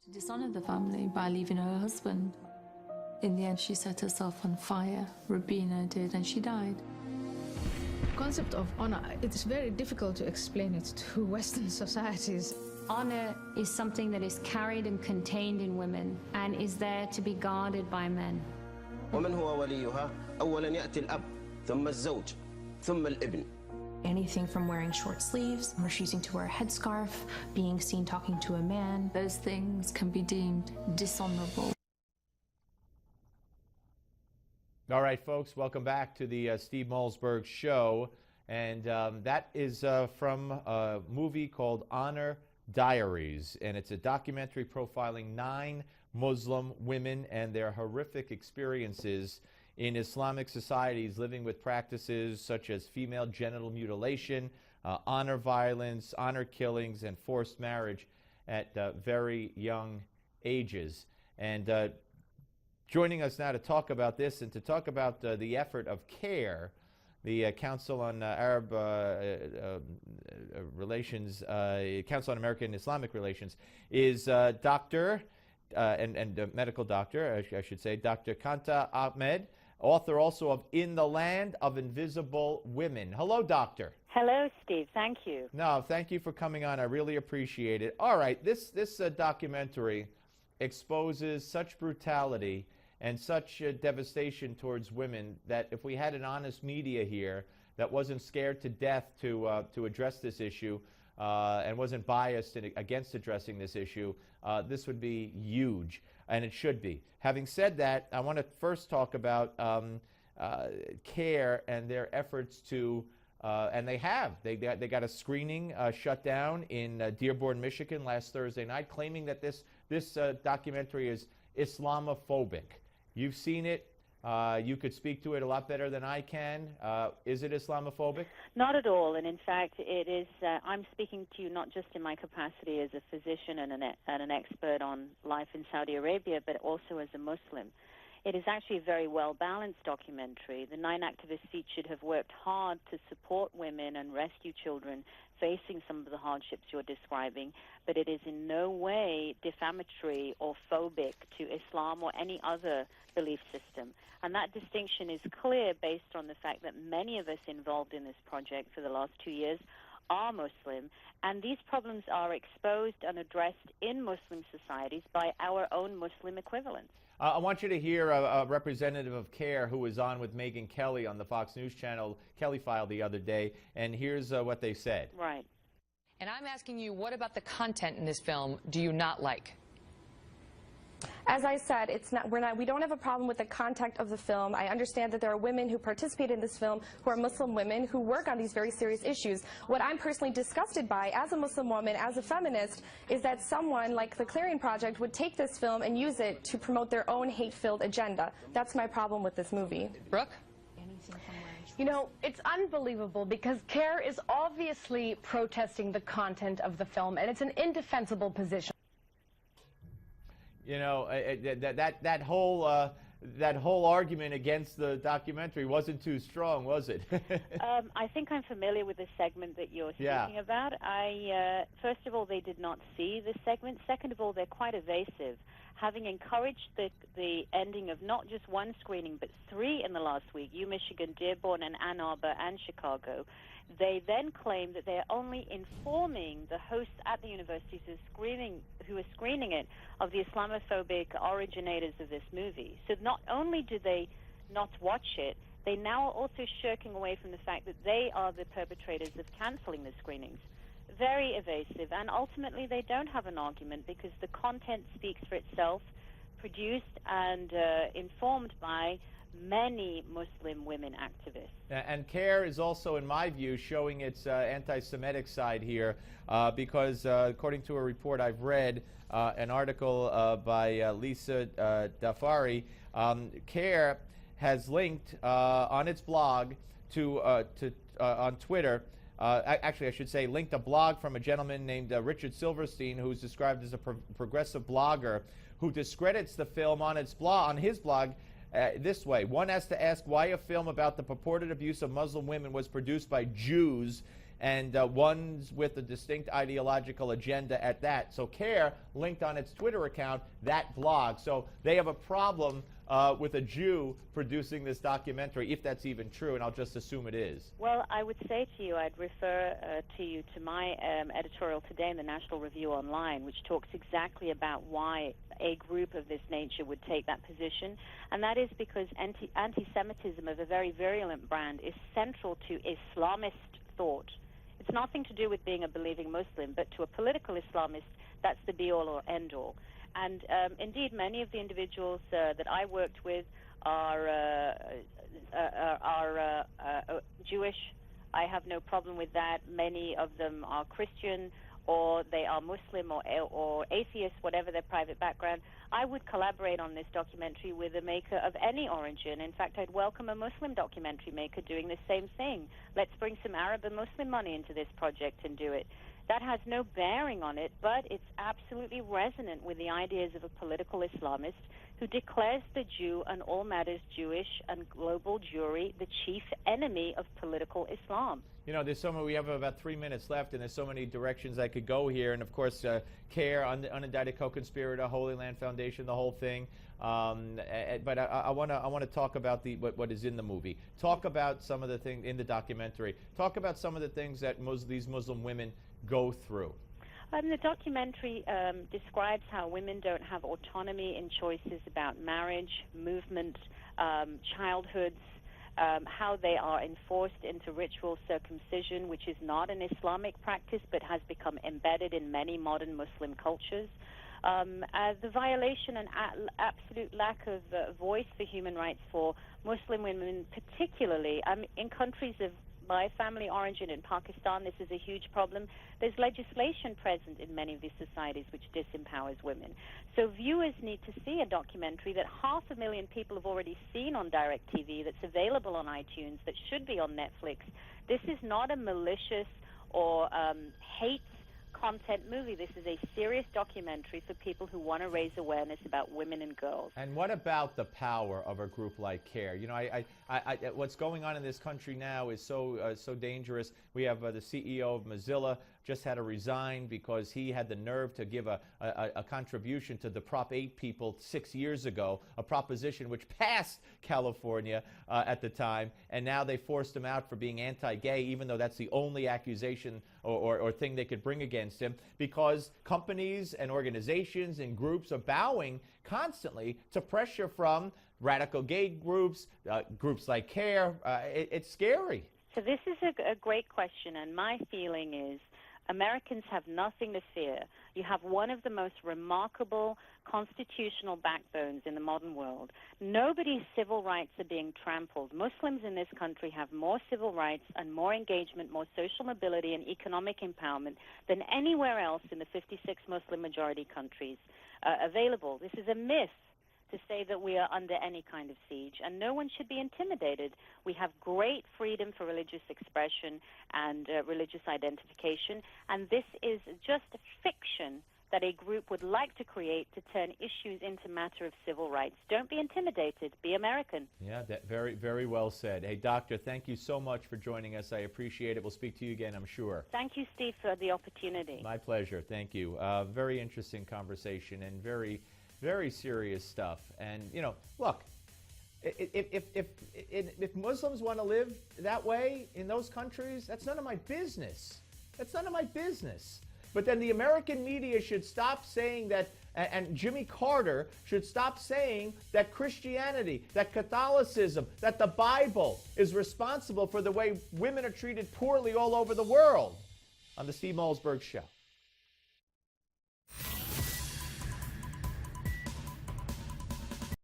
To dishonor the family by leaving her husband. In the end, she set herself on fire. Rubina did, and she died. The concept of honor, it's very difficult to explain it to Western societies. Honor is something that is carried and contained in women and is there to be guarded by men. ومن هو وليها؟ أولاً يأتي الأب، ثم الزوج، ثم الابن. Anything from wearing short sleeves, refusing to wear a headscarf, being seen talking to a man. Those things can be deemed dishonorable. All right, folks, welcome back to the Steve Malzberg Show. And that is from a movie called Honor Diaries. And it's a documentary profiling 9 Muslim women and their horrific experiences in Islamic societies living with practices such as female genital mutilation, honor violence, honor killings, and forced marriage at very young ages. And joining us now to talk about this and to talk about the effort of CARE, the Council on Arab Relations, Council on American Islamic Relations, is doctor and medical doctor, I should say, Dr. Kanta Ahmed, author also of In the Land of Invisible Women. Hello, doctor. Hello, Steve. Thank you. No, thank you for coming on. I really appreciate it. All right, this documentary exposes such brutality and such devastation towards women that if we had an honest media here that wasn't scared to death to address this issue and wasn't biased against addressing this issue, this would be huge, and it should be. Having said that, I want to first talk about CARE and their efforts to, and they got a screening shut down in Dearborn, Michigan last Thursday night, claiming that this documentary is Islamophobic. You've seen it. You could speak to it a lot better than I can. Is it Islamophobic? Not at all. And in fact, it is. I'm speaking to you not just in my capacity as a physician and an expert on life in Saudi Arabia, but also as a Muslim. It is actually a very well-balanced documentary. The 9 activists featured have worked hard to support women and rescue children facing some of the hardships you're describing, but it is in no way defamatory or phobic to Islam or any other belief system. And that distinction is clear based on the fact that many of us involved in this project for the last 2 years are Muslim, and these problems are exposed and addressed in Muslim societies by our own Muslim equivalents. I want you to hear a representative of CARE who was on with Megyn Kelly on the Fox News channel, Kelly File, the other day, and here's what they said. Right. And I'm asking you, what about the content in this film do you not like? As I said, we don't have a problem with the content of the film. I understand that there are women who participate in this film who are Muslim women who work on these very serious issues. What I'm personally disgusted by as a Muslim woman, as a feminist, is that someone like the Clarion Project would take this film and use it to promote their own hate-filled agenda. That's my problem with this movie. Brooke? You know, it's unbelievable because CARE is obviously protesting the content of the film, and it's an indefensible position. You know, that whole argument against the documentary wasn't too strong, was it? I think I'm familiar with the segment that you're speaking about. First of all, they did not see the segment. Second of all, they're quite evasive. Having encouraged the ending of not just 1 screening, but 3 in the last week, Michigan, Dearborn, and Ann Arbor, and Chicago, they then claim that they are only informing the hosts at the universities who are screening it of the Islamophobic originators of this movie. So not only do they not watch it, they now are also shirking away from the fact that they are the perpetrators of canceling the screenings. Very evasive, and ultimately they don't have an argument because the content speaks for itself, produced and informed by many Muslim women activists. And CARE is also, in my view, showing its anti-Semitic side here because according to a report I've read, an article by Lisa Dafari, CARE has linked on its blog on Twitter, actually I should say linked a blog from a gentleman named Richard Silverstein, who's described as a progressive blogger who discredits the film on his blog this way. One has to ask why a film about the purported abuse of Muslim women was produced by Jews and one's with a distinct ideological agenda at that. So CARE linked on its Twitter account that blog. So they have a problem with a Jew producing this documentary, if that's even true, and I'll just assume it is. Well, I would say to you, I'd refer to you to my editorial today in the National Review Online, which talks exactly about why a group of this nature would take that position, and that is because anti-Semitism of a very virulent brand is central to Islamist thought. It's nothing to do with being a believing Muslim, but to a political Islamist, that's the be-all or end-all. And indeed, many of the individuals that I worked with are Jewish. I have no problem with that. Many of them are Christian, or they are Muslim or atheist, whatever their private background. I would collaborate on this documentary with a maker of any origin. In fact, I'd welcome a Muslim documentary maker doing the same thing. Let's bring some Arab and Muslim money into this project and do it. That has no bearing on it, but it's absolutely resonant with the ideas of a political Islamist who declares the Jew and all matters Jewish and global Jewry the chief enemy of political Islam. You know, there's so many, we have about 3 minutes left, and there's so many directions I could go here. And of course, CARE, Unindicted Co-Conspirator, Holy Land Foundation, the whole thing. But I want to talk about what is in the movie. Talk about some of the things in the documentary. Talk about some of the things that these Muslim women go through. The documentary describes how women don't have autonomy in choices about marriage, movement, childhoods, how they are enforced into ritual circumcision, which is not an Islamic practice but has become embedded in many modern Muslim cultures. The violation and absolute lack of voice for human rights for Muslim women, particularly in countries of my family origin in Pakistan. This is a huge problem. There's legislation present in many of these societies which disempowers women. So viewers need to see a documentary that 500,000 people have already seen on DirecTV, that's available on iTunes, that should be on Netflix. This is not a malicious or hate content movie. This is a serious documentary for people who want to raise awareness about women and girls. And what about the power of a group like CARE? You know, what's going on in this country now is so dangerous. We have the CEO of Mozilla just had to resign because he had the nerve to give a contribution to the Prop 8 people 6 years ago, a proposition which passed California at the time, and now they forced him out for being anti-gay, even though that's the only accusation or thing they could bring against him, because companies and organizations and groups are bowing constantly to pressure from radical gay groups, groups like CARE. It's scary. So this is a great question, and my feeling is Americans have nothing to fear. You have one of the most remarkable constitutional backbones in the modern world. Nobody's civil rights are being trampled. Muslims in this country have more civil rights and more engagement, more social mobility and economic empowerment than anywhere else in the 56 Muslim majority countries available. This is a myth to say that we are under any kind of siege, and no one should be intimidated. We have great freedom for religious expression and religious identification, and this is just a fiction that a group would like to create to turn issues into matter of civil rights. Don't be intimidated. Be American. Yeah, that very, very well said. Hey, Doctor, thank you so much for joining us. I appreciate it. We'll speak to you again, I'm sure. Thank you, Steve, for the opportunity. My pleasure. Thank you. Very interesting conversation and very serious stuff. And, you know, look, if Muslims want to live that way in those countries, that's none of my business. That's none of my business. But then the American media should stop saying that, and Jimmy Carter should stop saying that Christianity, that Catholicism, that the Bible is responsible for the way women are treated poorly all over the world. On the Steve Malzberg Show.